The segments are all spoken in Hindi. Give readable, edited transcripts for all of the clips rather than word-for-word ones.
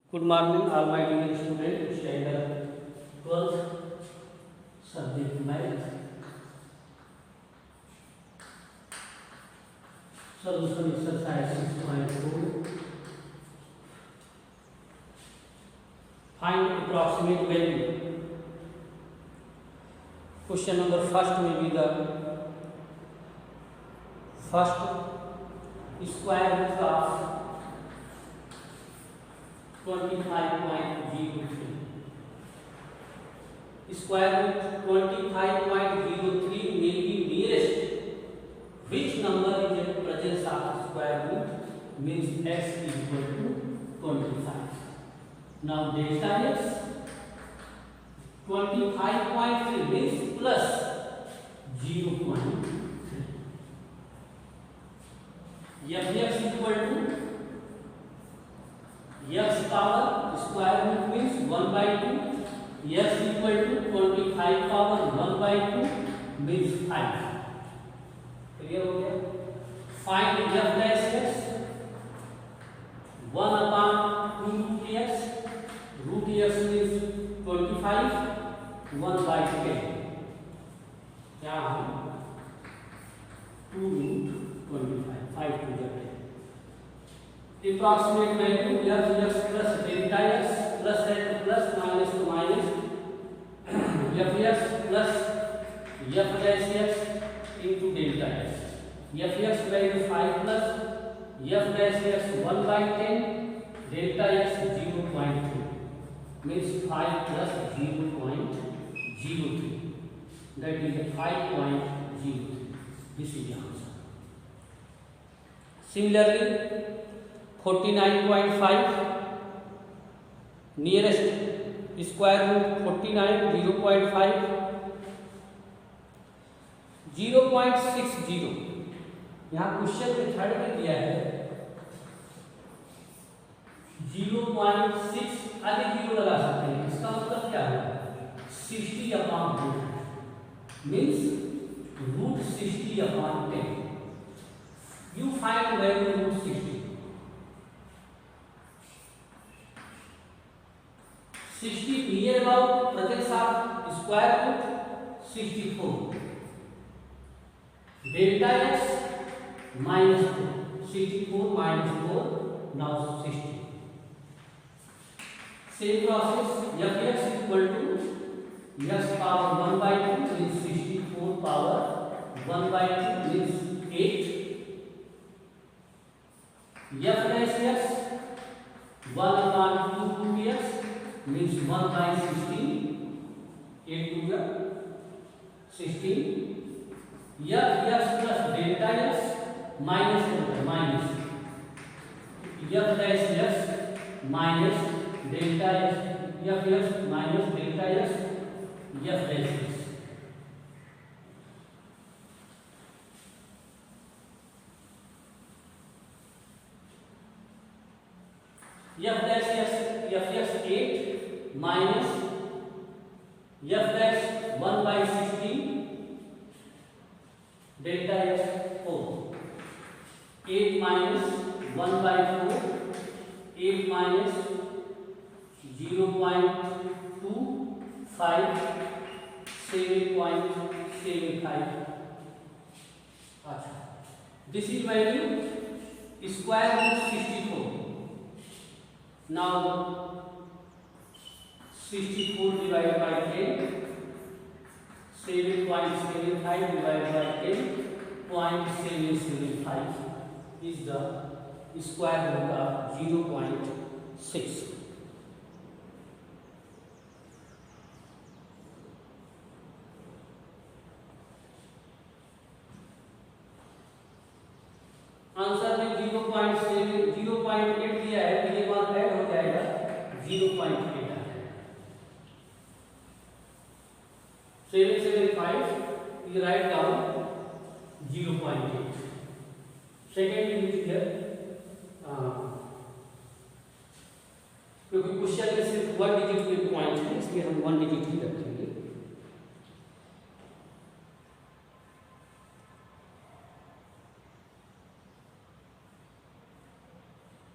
Good morning, all my dear students. Standard 12th, subject math. Solution exercise 6.2. Find approximate value. Question number first will be the first square root of 25.03. Square root 25.03 may be nearest which number is in presence of square root, means x equal to 25. Now delta x 25.3 means plus 0.3. Fx equal to x power square root means 1 by 2. X equal to 25 power 1 by 2 means 5. Clear हो गया? Find f dash x 1 upon 2 root x. Root x means 25 1 by 10. क्या हम 2 root 25 5 to the 10. Approximate value f x plus delta x plus है तो plus minus to minus f x plus f dash x into delta x. F x value 5 plus f dash x 1 by 10 delta x 0.3 means 5 plus 0.03, that is 5.03. This is the answer. Similarly 49.5 nearest square root 49 0.5 0.60. यहाँ क्वेश्चन में थर्ड में दिया है 0.6 आगे जीरो लगा सकते हैं. इसका मतलब क्या है 60 upon root means root 60 upon 10. You find value root 60. 60 near about presence of square root 64. Delta x minus 4. 64 minus 4 now 60. Same process fx equal to x power 1 by 2 is 64 power 1 by 2 is 8. f dash x 1 upon 2 2x means 1 by 16. 8 to the 16. f x plus delta x minus minus f dash x minus delta x f x minus delta x f dash x. f dash x f x 8 minus f dash 1 by 16 delta x 4. 8 minus 1 by 4 8 minus 0.25 7.75. अच्छा, this is value square root 64. Now 64 divided by 10 7.75 divided by 10 0.775 is the square root of 0.6. Answer में 0.7 0.8 दिया है तो ये मान ऐड हो जाएगा 0.8 है. 775 is write down 0.8. Second is here क्योंकि क्वेश्चन में सिर्फ 1 डिजिट के पॉइंट है इसलिए हम 1 डिजिट ही रखेंगे.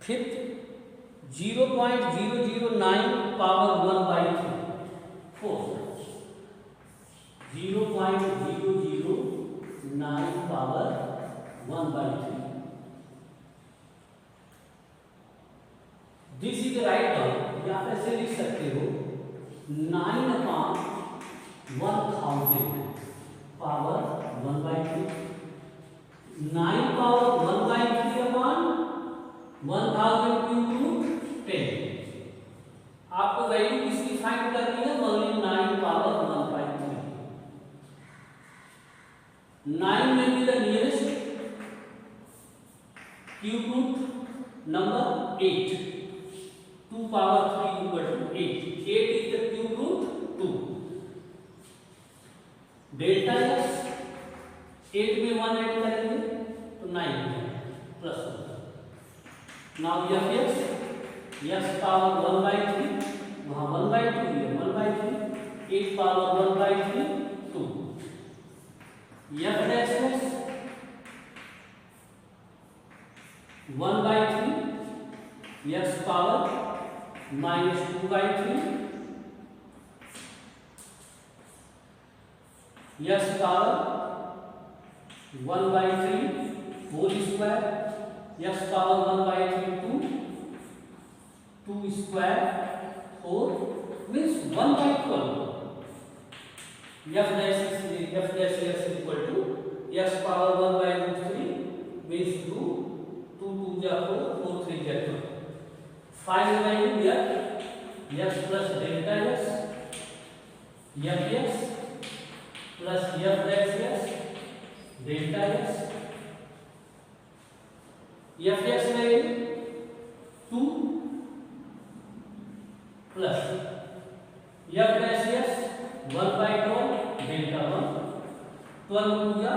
Fifth 0.009 power 1/3 4 0.009 power 1/3 this is write down या आप ऐसे लिख सकते हो 9/1000 power 1/3 9 power 1/3 upon 1000 cube root 10 आपको वैल्यू किसकी फाइंड करनी है ओनली 9 पावर 1/3 9 में भी the nearest cube root number 8 2 power 3 equal to 8 8 is the cube root 2 delta s 8 में 1 ऐड करेंगे तो 9 plus now f s power 1/3 वहां 1/2 है 1/3 8 power 1/3 2 f dash s 1/3 s power -2/3 s power 1/3 whole square s power 1/3 2 square 4 means 1/12 f dash s equal to s power 1/3 means 2 2 ja 4 4 3 ja 2 5 value here s plus delta s f s plus f dash s delta s f s value 2 plus f dash s 1/12 delta 1 12 या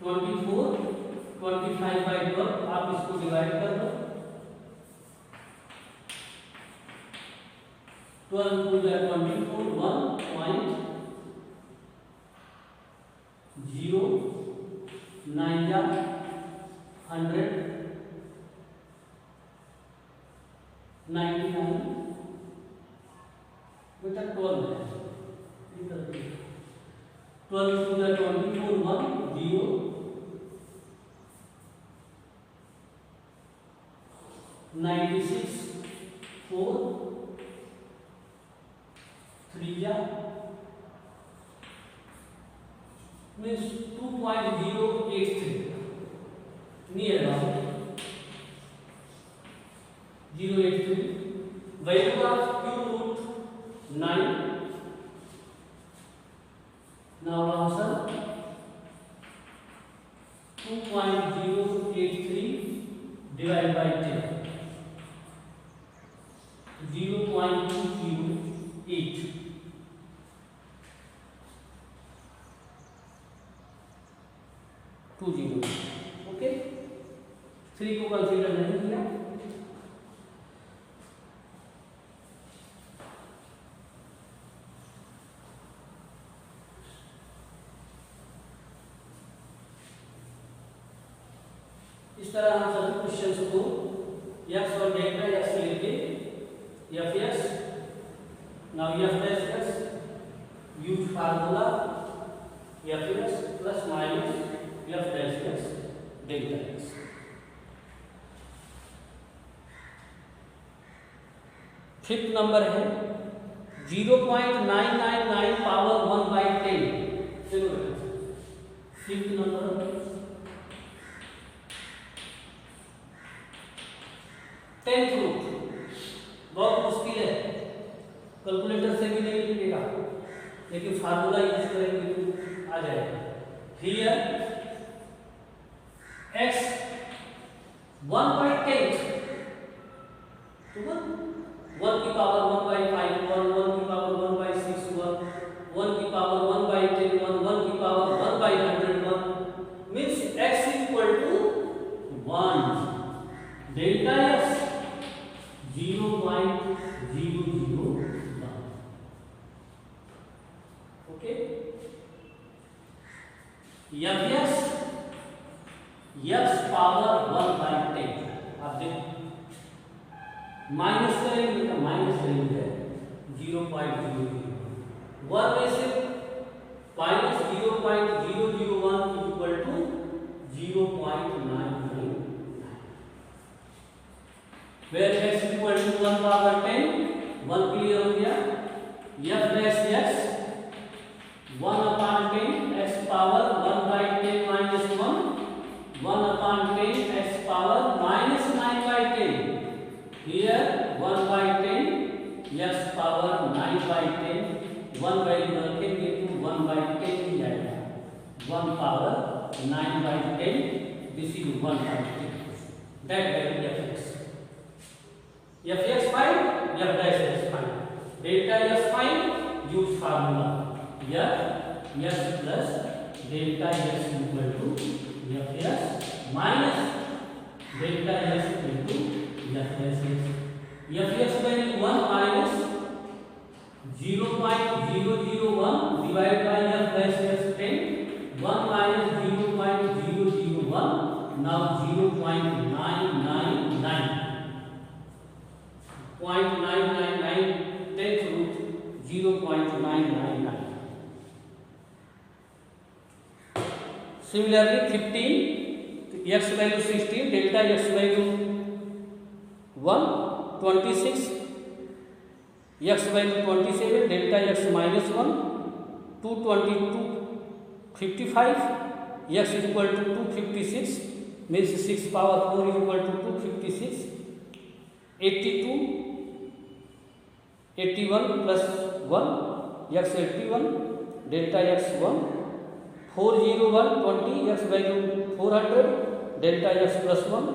24 25/12 आप इसको डिवाइड कर दो 12 या 24 1.09 या 100 99 बेटा 12 है 12 to the 24 1 0 96 4 3 ja means 2.083 near about 083 value of cube root 9 now answer 2.083 divided by 10 0.208 20 okay 3 को कंसीडर नहीं किया इस तरह हम सभी क्वेश्चंस को x और डेल्टा x लेके f s now f dash s use formula f s plus minus f dash s delta s fifth number है 0.999 power 1/10 fifth number 10th root बहुत मुश्किल है कैलकुलेटर से भी नहीं निकलेगा लेकिन फार्मूला यूज करेंगे तो आ जाएगा हियर x 1/10 तो 1 की पावर 1/5 1 की पावर 1/6 1 की पावर 1/10 1 की power 1/100 means x equal to 1 delta s 0.001 okay f s power 1/10 आप देखो माइनस करेंगे तो माइनस करेंगे 0.001 में से minus 0.001 equal to 0.999 where x equal to 1 power 10 1 clear हो गया f dash x 1 upon 10 x power 1 by 10 minus 1 1 upon 10 x power minus 9 by 10 here 1 by 10 x power 9 by 10 1 value रखेंगे तो 1 by 10 ही जाएगा 1 power 9 by 10 this is 1 by 10 that value fx fx find f dash x find delta x find use formula f s plus delta x equal to fs minus delta x into fs fx value 1 minus 0.001 divided by f dash x 10 1 minus 0.001 now 0.999 0.999 tenth root 0.999 similarly 15 x value 16 delta x value 1 26 x value 27 delta x minus 1 222 55 x is equal to 256 means 6 power 4 is equal to 256 82 81 plus 1 x 81 delta x 1 401 20 x value 400 delta x plus 1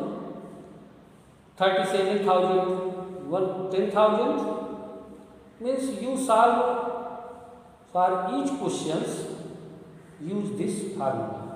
37,000 10,000 means you solve for each questions use this formula.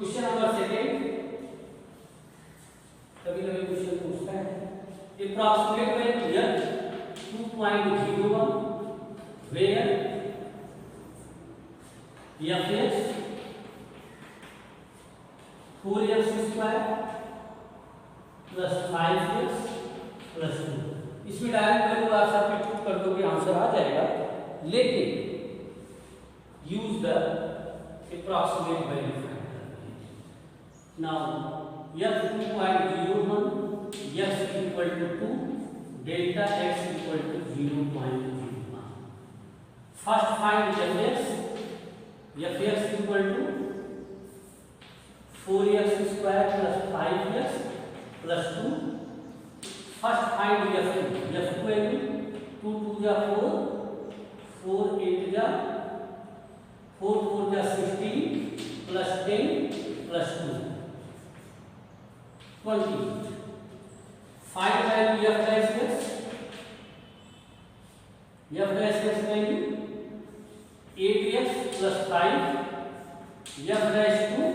Question number second कभी कभी क्वेश्चन पूछता है approximate value f 2.01 where fx 4x square plus 5x plus 2 इसमें डायरेक्ट वैल्यू आप सब्स्टिट्यूट कर दोगे आंसर आ जाएगा लेकिन use the approximate value now f 2.01 x equal to 2 delta x equal to 0.01 first find fx equal to 4x square plus 5x plus 2 first find f2 value 2 2 ja 4 4 8 ja 4 4 ja 16 plus 10 plus 2 20 find value f dash x value 8x plus 5 f dash 2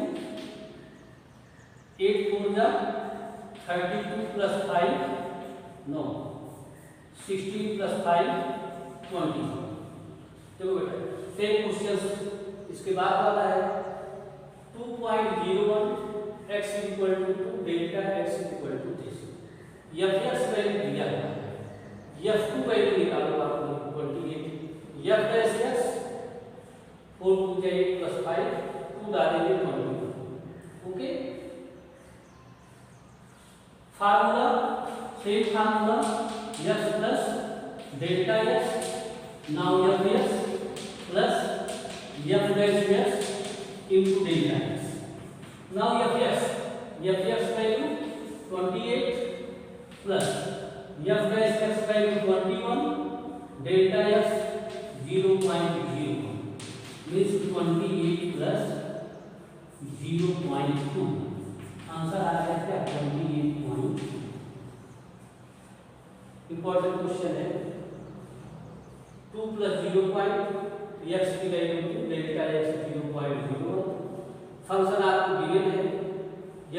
8 4 ja 32 plus 5 no 16 plus 5 20 देखो बेटा सेम क्वेश्चन इसके बाद वाला है 2.01 x equal to 2 delta x equal to this fx value दिया है f2 वैल्यू निकालो आपने 28 f dash x 4 2 8 plus 5 2 डालेंगे 21 okay formula same formula x plus delta x now fx plus f dash x into delta x now fx value 28 plus f dash x value 21 delta x 0.01 means 28 plus 0.2 answer आ गया क्या 28.2 इंपॉर्टेंट क्वेश्चन है 2 plus 0.2 x की वैल्यू डेल्टा x 0.01, फंक्शन आपको गिवन है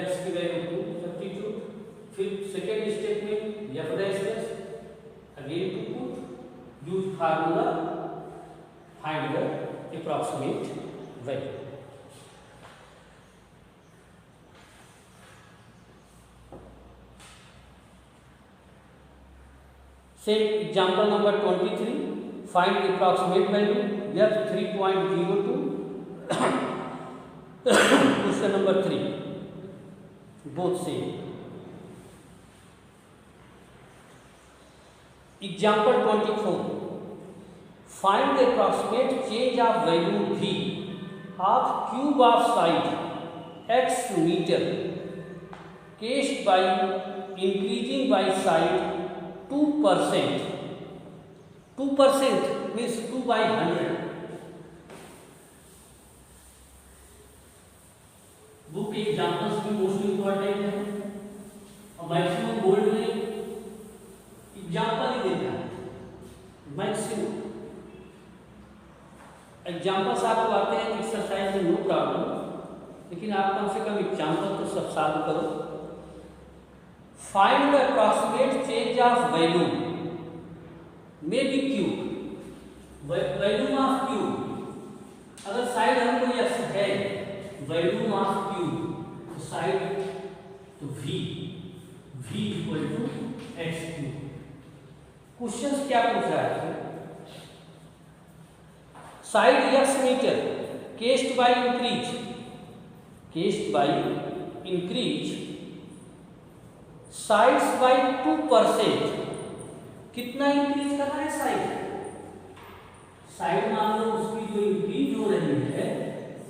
x की वैल्यू 2 सब्स्टिट्यूट, फिर सेकेंड स्टेप में f dash again to put use formula find the approximate value. Say example number 23, find the approximate value f 3.02. Question number 3, both same. Example 24, find the approximate change of value v of cube of side x meter cased by increasing by side 2%. 2% means 2 by 100. Book के एग्जाम्पल्स भी मोस्ट इम्पोर्टेंट है और मैक्सिमम बोर्ड में एग्जाम्पल ही देता है। मैक्सिमम एग्जाम्पल्स आपको आते हैं एक्सरसाइज में नो प्रॉब्लम, लेकिन आप कम से कम एग्जाम्पल तो सब सॉल्व करो। Find the approximate change of value may be cube, volume of cube. अगर साइड हमको x है वैल्यूम ऑफ क्यूब तो साइड तो v equal to x cube. Question क्या पूछ रहा है? Side x metre केस्ड by increase sides by 2%। कितना इंक्रीज कर रहा है साइड मान लो उसकी जो इंक्रीज हो रही है,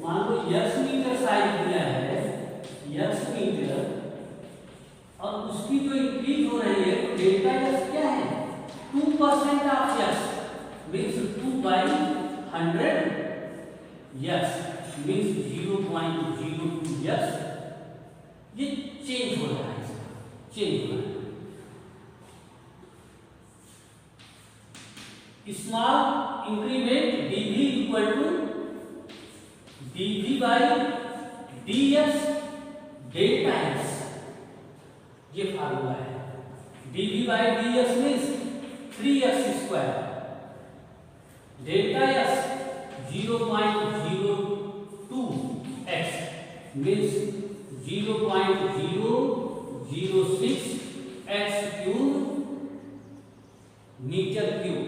मान लो x मीटर साइड दिया है x मीटर, और उसकी जो इंक्रीज हो रही है तो डेल्टा x क्या है 2% of x means 2 by 100 x means 0.02 x। ये चेंज हो रहा है, small increment dv equal to dv by dx delta x, ये फार्मूला है। dv by dx means 3x square, delta x 0.02x means 0.006 x cube metre cube.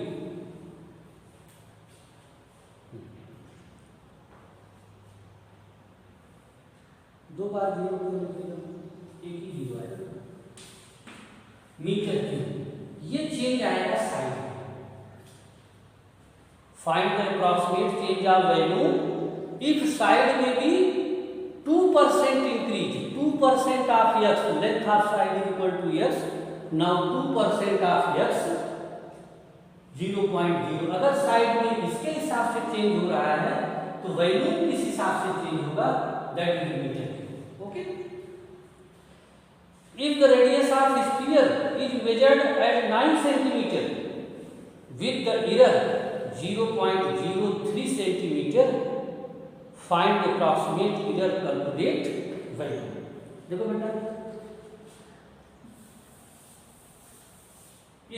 दो बार 0 एक ही 0 आएगा मीटर क्यूब। ये चेंज आएगा side. Find the approximate change of value if side में भी 2% increase, 2% of x, length of side is equal to x, now 2% of x 0.0। अगर साइड में इसके हिसाब से चेंज हो रहा है तो वैल्यू किस हिसाब से चेंज होगा, that is metre. Okay, if the radius of sphere is measured at 9 centimetre with the error 0.03 centimetre, find the approximate error calculate value. देखो बेटा,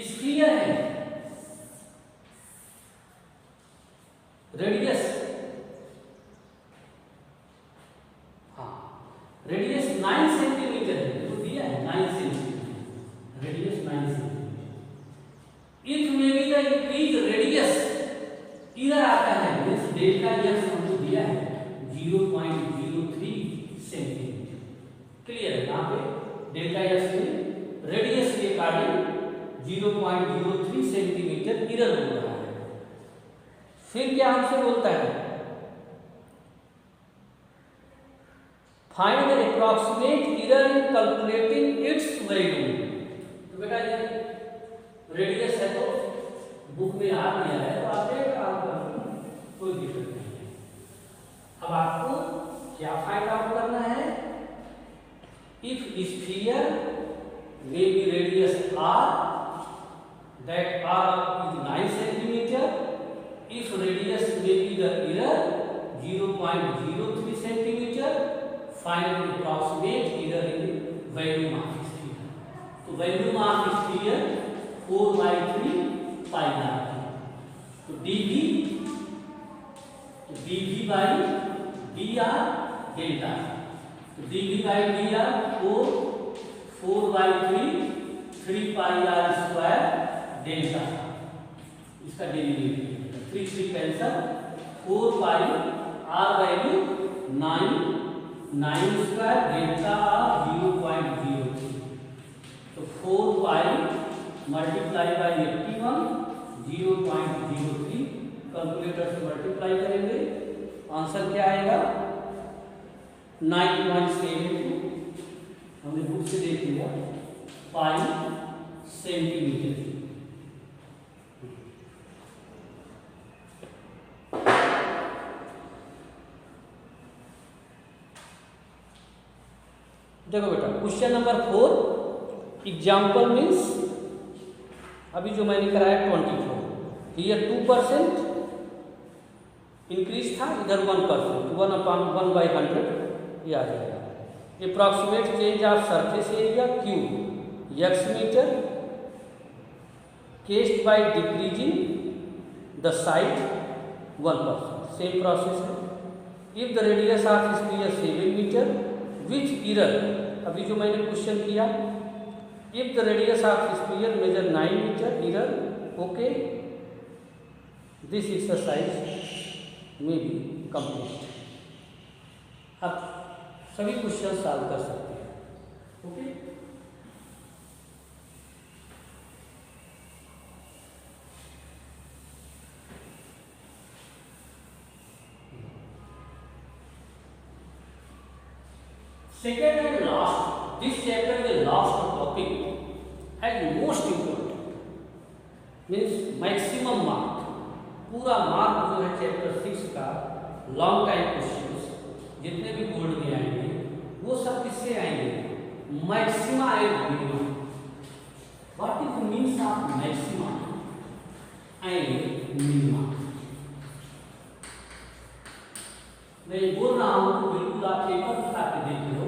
स्फीयर है, रेडियस, हाँ रेडियस 9 सेंटीमीटर है, तो दिया है 9 centimetre, radius 9 centimetre. If may be the increase radius इधर आता है, मींस डेल्टा एक्स हमको दिया है 0.03 सेंटीमीटर। क्लियर है? यहाँ पे डेल्टा एक्स में रेडियस के अकॉर्डिंग 0.03 सेंटीमीटर इरर हो रहा है। फिर क्या हमसे बोलता है, find the approximate error in calculating it's value. तो बेटा ये रेडियस है तो बुक में आ गया है तो आप काम कर, कोई दिक्कत नहीं है। अब आपको क्या फाइंड आउट करना है, if sphere may be radius r, that r is 9 centimeter, if radius may be the error 0.03 centimeter, find the approximate error in volume of sphere. तो volume of sphere 4/3 pi r. तो dv by dr डेल्टा, तो dv by dr 4/3 3 pi r square delta, इसका derivative 3 3 cancel, 4 pi r value 9 square delta of 0.03, तो 4 पाई मल्टीप्लाई बाई 81 0.03, कैलकुलेटर से मल्टीप्लाई करेंगे, आंसर क्या आएगा 9.72, हमने बुक से देख लिया, पाई सेंटीमीटर। देखो बेटा क्वेश्चन नंबर 4, एग्जाम्पल मीन्स अभी जो मैंने कराया 24, हियर 2% इंक्रीज था, इधर 1%, 1/100 ये आ जाएगा। Approximate change of surface area cube x metre केस्ड by decreasing the side 1%, same process है। If the radius of sphere 7 metre which error, अभी जो मैंने क्वेश्चन किया, if the radius of sphere measure 9 metre error, okay, this exercise में बी कंप्लीट। अब सभी क्वेश्चन सॉल्व कर सकते हैं, okay. Second and last, this chapter is the last topic and most important, means maximum mark, पूरा मार्क जो है चैप्टर 6 का लॉन्ग टाइम क्वेश्चंस जितने भी बोर्ड में आएंगे वो सब किससे आएंगे, maxima and minima. What is the means of maxima and minima? मैं बोल रहा हूं तो बिल्कुल आप पेपर उठा के देख लो।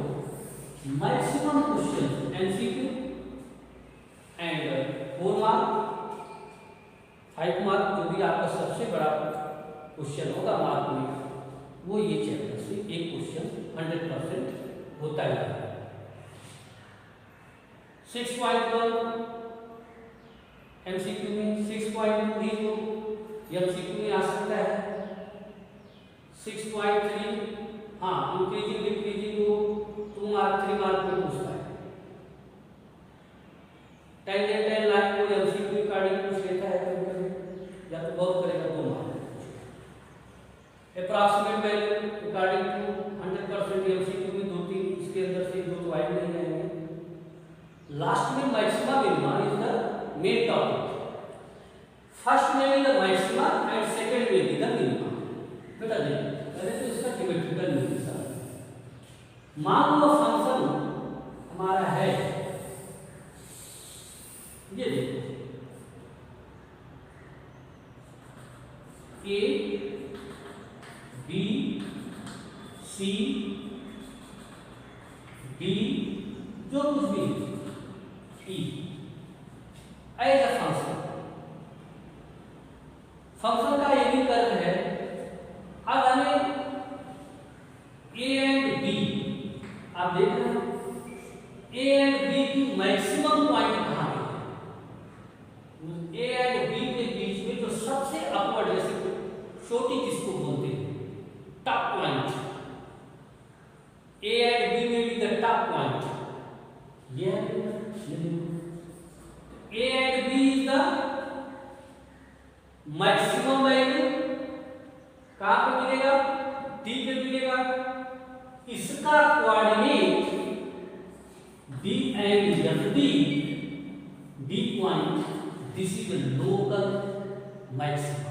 Maximum question MCQ and 4 mark 5 mark, जो भी आपका सबसे बड़ा क्वेश्चन होगा मार्क में, वो ये चैप्टर से एक क्वेश्चन 100% होता है। 6.1 एमसीक्यू में, 6.2 भी तो एमसीक्यू में आ सकता है, 6.3 हाँ इंक्रीजिंग डिक्रीजिंग को 2 मार्क 3 मार्क में पूछता है। टेंजेंट लाइन को एमसीक्यू अकॉर्डिंग पूछ लेता है, या तो बहुत करेगा 2 mark. Approximate value according to 100% MCQ में 2-3 इसके अंदर से 2 तो आए नहीं आएंगे। लास्ट में maxima minima is the main topic. First में भी द मैक्सिमा एंड सेकंड में भी द मिनिमा। बेटा देखिए पहले तो इसका ज्योमेट्रिकल मीनिंग समझ। मान लो फंक्शन हमारा है, ये देखो ए बी सी डी जो कुछ भी ई एज अ फंक्शन। फंक्शन का यही कर्व है। अब हमें ए एंड बी, आप देख रहे हैं ए एंड बी की मैक्सिमम पॉइंट कहां है? ए एंड बी के बीच में जो सबसे अपवर्ड, जैसे छोटी किसको बोलते हैं, top point, A and B में भी द टॉप पॉइंट ये है। A and B is the maximum value, कहां पे मिलेगा? डी पे मिलेगा। इसका coordinate D and F D, D point, this is the local maximum.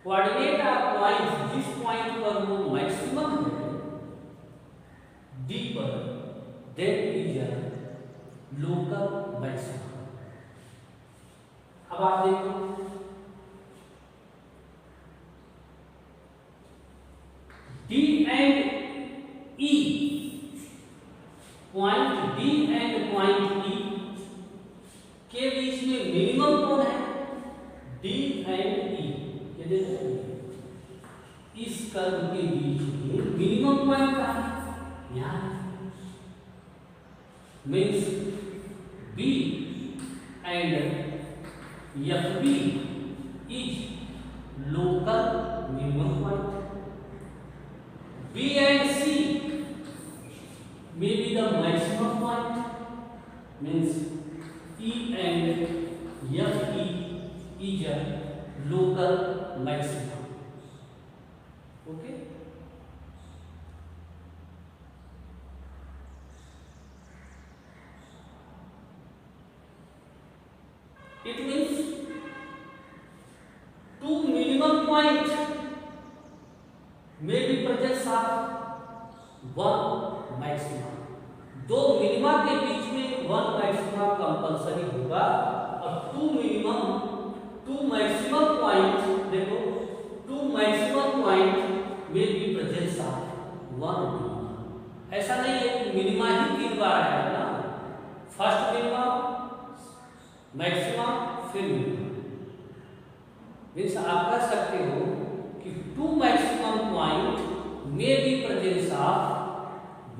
Coordinate of point, जिस पॉइंट पर वो मैक्सिमम है डी पर, that is a local maximum. अब आप देखो point D and point E के बीच में मिनिमम कौन है? डी एंड ई। ये देखो इस कर्व के बीच में मिनिमम पॉइंट कहाँ है? यहाँ। Means B and F B is local minimum point. B and C may be the maximum point, means E and F E is a local maximum. Okay. It means two minimum point may be present of one maxima. दो मिनिमा के बीच में वन मैक्सिमा कंपलसरी होगा और टू मैक्सिमम पॉइंट, देखो two maximum point will be presence of one minima. ऐसा नहीं है कि मिनिमा ही 3 बार आएगा ना, फर्स्ट मिनिमा, मैक्सिमा, फिर मिनिमा। मीन्स आप कह सकते हो कि two maximum point may be presence of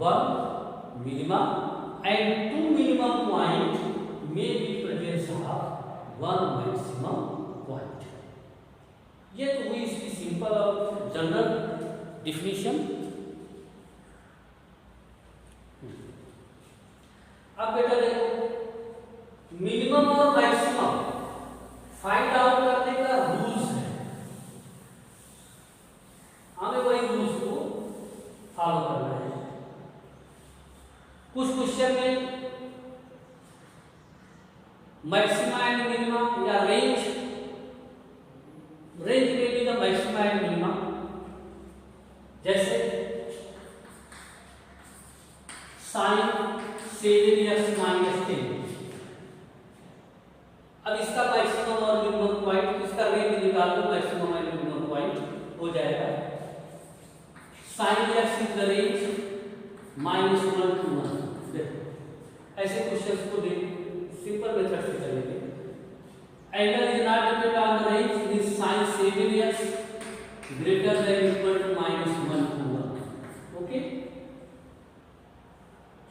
one minimum and two minimum point may be presence of one maximum point. ये तो हुई इसकी सिंपल और जनरल डिफिनीशन। अब बेटा देखो मिनिमम और मैक्सिमम फाइंड आउट करने का रूल्स है, हमें वही रूल्स को फॉलो करना है। कुछ क्वेश्चन में मैक्सिमा एंड मिनिमा या रेंज में भी द मैक्सिमा एंड मिनिमा, जैसे sin 7x - 10। अब इसका मैक्सिमम और मिनिमम पॉइंट, इसका रेंज निकाल दो, मैक्सिमम एंड मिनिमम पॉइंट हो जाएगा। sin x is the range -1 to 1। ऐसे क्वेश्चंस को सिंपल मेथड से करेंगे। Angle is not depend on the range, means sin 7x greater than equal to -1 to 1। Okay,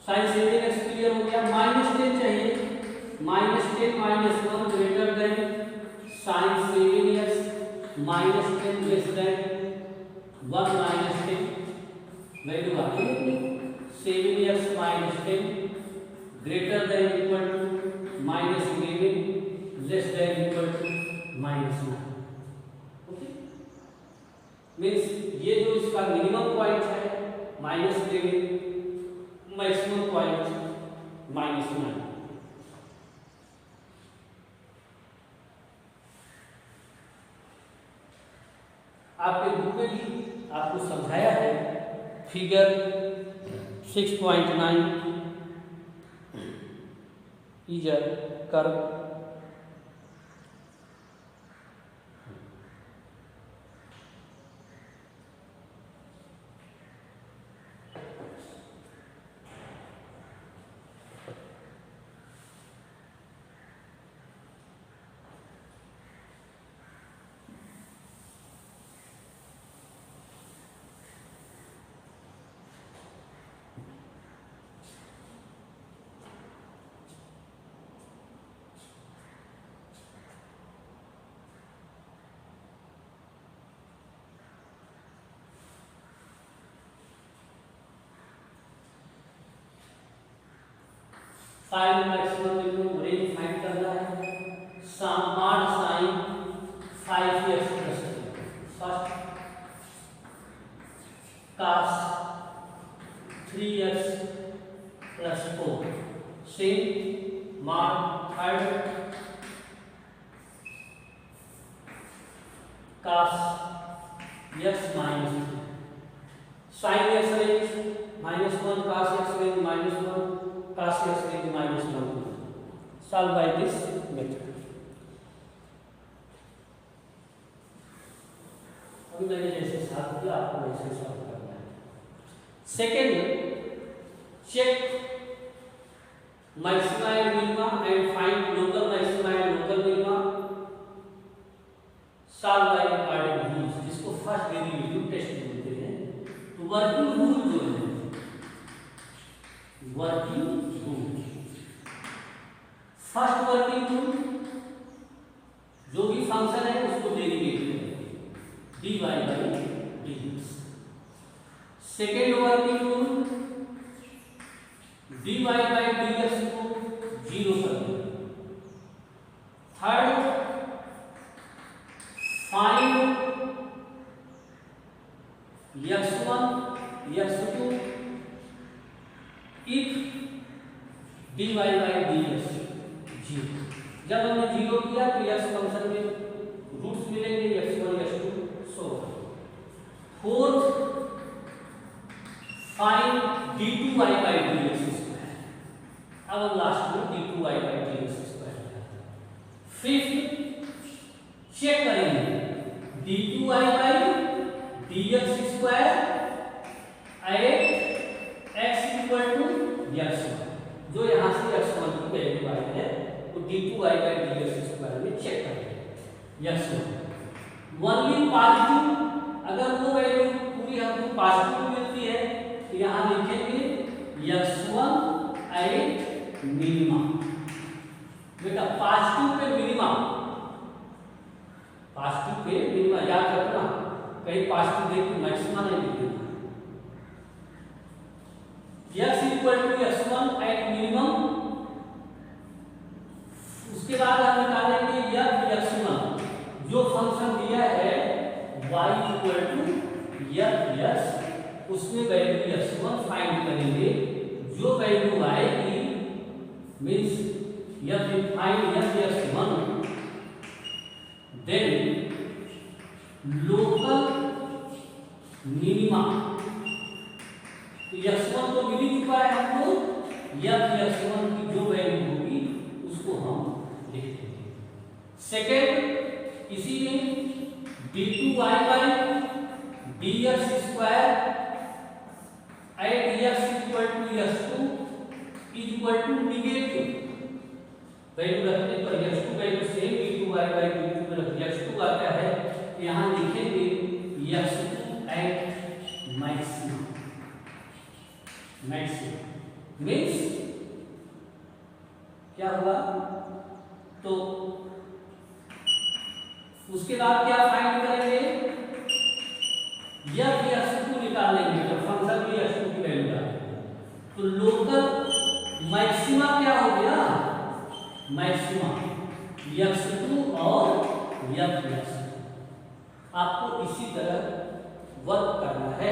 sin 7x clear हो गया। -10 चाहिए, -10 - 1 greater than sin 7x -10 less than 1 - 10। Value आ गई 7x - 10 greater than equal to -11 less than equal to -9। Okay, means ये जो इसका मिनिमम पॉइंट है -11, मैक्सिमम पॉइंट -9। आपके बुक में भी आपको समझाया है figure 6.9 is a curve find maximum minimum range find करना है। समान sine 5x plus first cos 3x plus 4 same मान third cos x minus sin x range -1 cos x range -1 cos x range -1। Solve by this method. अभी मैंने जैसे सॉल्व किया आपको वैसे सॉल्व करना है। Second, check maxima and minima and find local maxima and local minima solve by कार्डिक रूल्स, जिसको फर्स्ट डेरिवेटिव टेस्ट बोलते हैं। तो वर्किंग रूल जो है, working rule, first working rule, जो भी फंक्शन है उसको derivative dy by dx। Second working rule, dy by dx को जीरो कर दो। Third, find x1 x2 if dy by dx zero. जब हमने जीरो किया तो x फंक्शन में रूट्स मिलेंगे x1 x2। So fourth, find d2y by dx square. अब हम लास्ट में d2y by dx square. Fifth, check करेंगे d2y by dx square at x equal to x1, जो यहां से x1 की वैल्यू आई है तो d2y by dx स्क्वायर में चेक करेंगे x1 ओनली पॉजिटिव। अगर वो वैल्यू पूरी हमको पॉजिटिव मिलती है तो यहां लिखेंगे x1 एट मिनिमा। बेटा positive pay minima, positive pay minima याद रखना, कहीं पॉजिटिव देख के मैक्सिमा नहीं लिखेगा। x equal to x1 at minimum. उसके बाद हम निकालेंगे x1, जो फंक्शन दिया है y इक्वल टू x, उसमें वैल्यू x1 फाइंड करेंगे। जो वैल्यू आएगी means if we find x1 then local minima. तो x1 तो मिल ही चुका है हमको, x1 की जो वैल्यू होगी उसको हम लिख देंगे। सेकेंड, इसी में d2y by dx square at x equal to x2 is equal to negative. Value रखने पर x2 value same d2y by d2 में रख x2 आता है, यहाँ लिखेंगे x2 eight maximum. Maximum means क्या हुआ, तो उसके बाद क्या फाइंड करेंगे, x2 निकालेंगे तो फंक्शन में x2 की वैल्यू डालेंगे। तो लोकल मैक्सिमा क्या हो गया, मैक्सिमा x2 और x2। आपको इसी तरह वर्क करना है।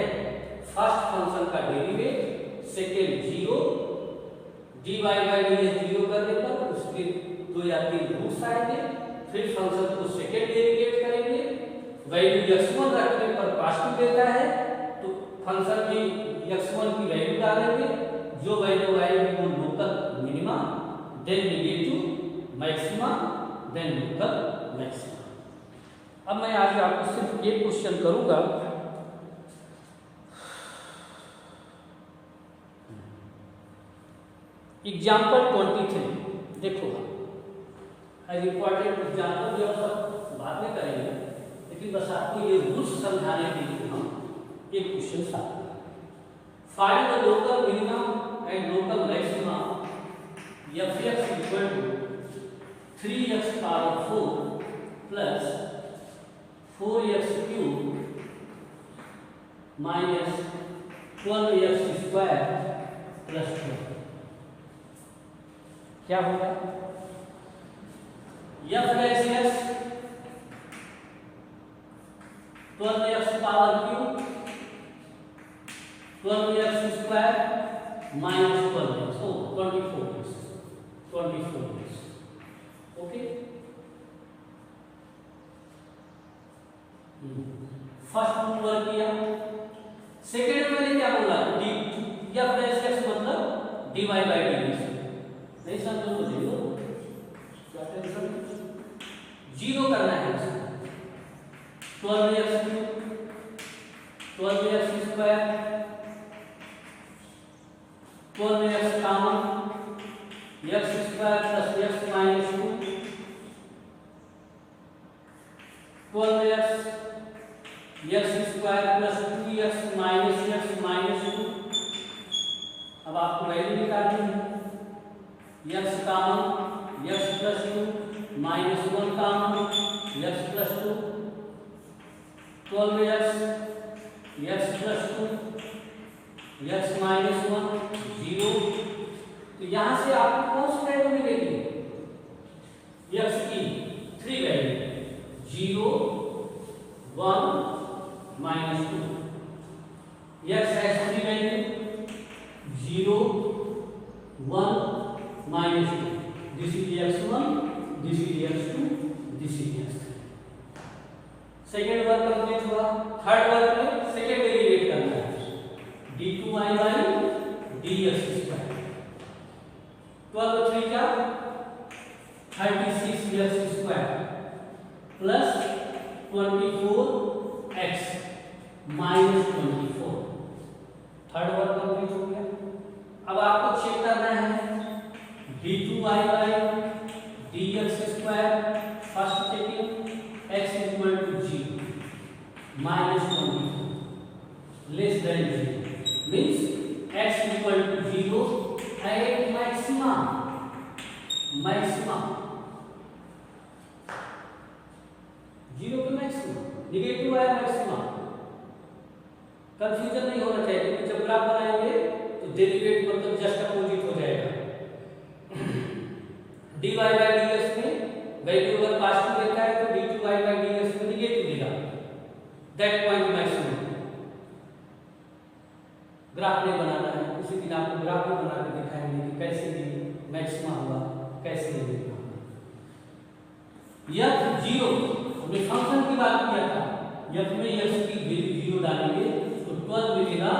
फर्स्ट फंक्शन का derivative, second zero, dy by dx zero करने पर उसके दो या तीन रूट्स आएंगे। फिर फंक्शन को सेकेंड डेरिवेट करेंगे, वैल्यू x1 रखने पर पॉजिटिव देता है तो फंक्शन में x1 की वैल्यू डालेंगे। जो वैल्यू आएगी वो local minima, then negative maxima, then local maxima. अब मैं आज आपको सिर्फ एक क्वेश्चन करूंगा। एग्जाम्पल 23 देखो, एज इंपॉर्टेंट एग्जाम्पल जो सब बाद में करेंगे, लेकिन बस आपको ये रूल्स समझाने के लिए हम एक क्वेश्चन साथ हैं। Find the local minimum and local maxima f(x) equal to 3x power 4 plus 4x cube minus 12x square plus 12। क्या होगा, f(x) 12x power cube 12x square minus 12x, so 24x। Okay, first rule work किया। सेकेंड मैंने क्या बोला, f(x) मतलब dy by dx। नहीं समझो तो जीरो, क्या टेंशन, जीरो करना है उसको। 12x cube 12x square 12x common minus x minus 2। अब आपको वैल्यू निकालनी है, x common x plus 2 minus 1 common x plus 2, 12x x plus 2 x minus 1 0। तो यहां से आपको कौन सी वैल्यू मिलेगी? एक्स की 3 value 0 1 minus 2। X has 3 value 0 1 minus 2। This is x1, this is x2, this is x3। Second work complete हुआ। थर्ड वर्क में सेकेंड डेरिवेट करना है, d2y बाई dx स्क्वायर। 12 3 का 36x square plus 24x minus 24। Third work complete हो गया। अब आपको चेक करना है d2y by dx square. First checking x equal to 0 minus 24 less than 0 means x equal to 0 at maximum. Maximum 0 पे मैक्सिमम, निगेटिव आया मैक्सिमम। कंफ्यूजन नहीं होना चाहिए, क्योंकि जब ग्राफ बनाएंगे तो डेरिवेट मतलब जस्ट अपोजिट हो जाएगा। dy बाई dx में वैल्यू अगर पॉजिटिव देता है तो d2y बाई dx में निगेटिव देगा। That point maximum. ग्राफ नहीं बनाना है, उसी दिन आपको ग्राफ में बना के दिखाएंगे कि कैसे भी मैक्सिमम हुआ, कैसे नहीं हुआ। यह 0 हमने फंक्शन की बात किया था, यह में x की वैल्यू 0 डालेंगे तो 12 मिलेगा।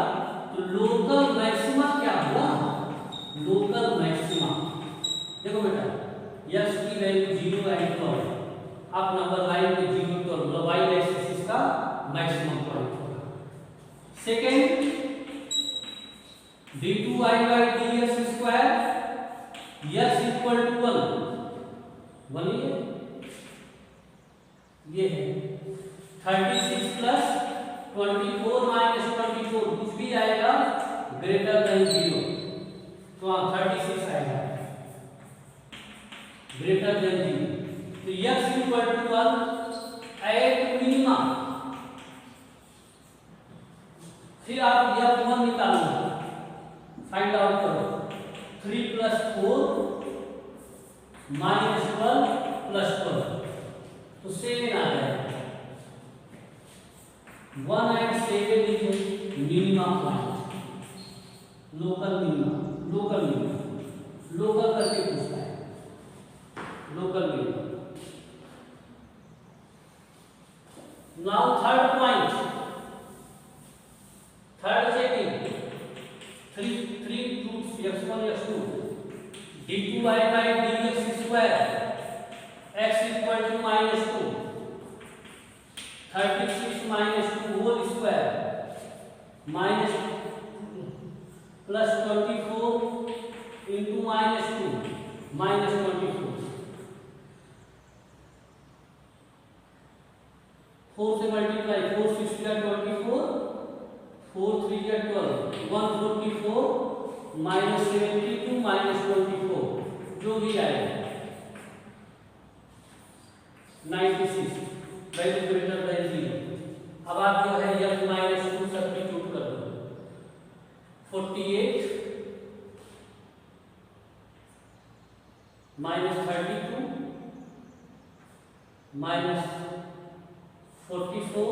तो लोकल मैक्सिमम क्या हुआ? लोकल मैक्सिमम देखो बेटा, x की वैल्यू 0 एंड 12, आप नंबर लाइन पे 0 12 मतलब y एक्सिस का मैक्सिमम पॉइंट होगा। Second d2y by dx square x equal to 1 ये है 36 प्लस 24 माइनस 24 कुछ भी आएगा ग्रेटर देन 0, तो 36 आएगा ग्रेटर देन 0। तो x equal to 1 at minimum. फिर आप f1 निकालना, फाइंड आउट करो। 3 प्लस 4 माइनस 12 प्लस 12 तो 7 आ जाएगा। 1 and 7 is minimum point, local minimum. Local minimum local करके पूछता है, local minimum. Now third point, third checking 3 roots x1 x2 d2y by dx square x equal to minus 2 36 minus 2 whole square minus plus 24 into minus 2 minus 24। 4 से मल्टीप्लाई 4 6 का 24 4 3 का 12 144 माइनस 72 माइनस 24 जो भी आएगा 96 वैल्यू ग्रेटर देन 0। अब आप जो है f माइनस 2 सब्स्टिट्यूट कर दो। 48 माइनस 32 माइनस 44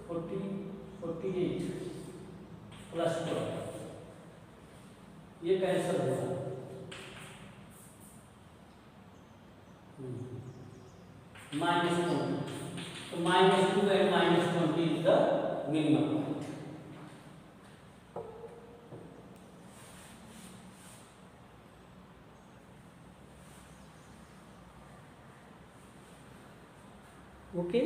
48 प्लस 12 ये कैंसिल होगा। माइनस 20 तो minus 2 and minus 20 is the minimum point. Okay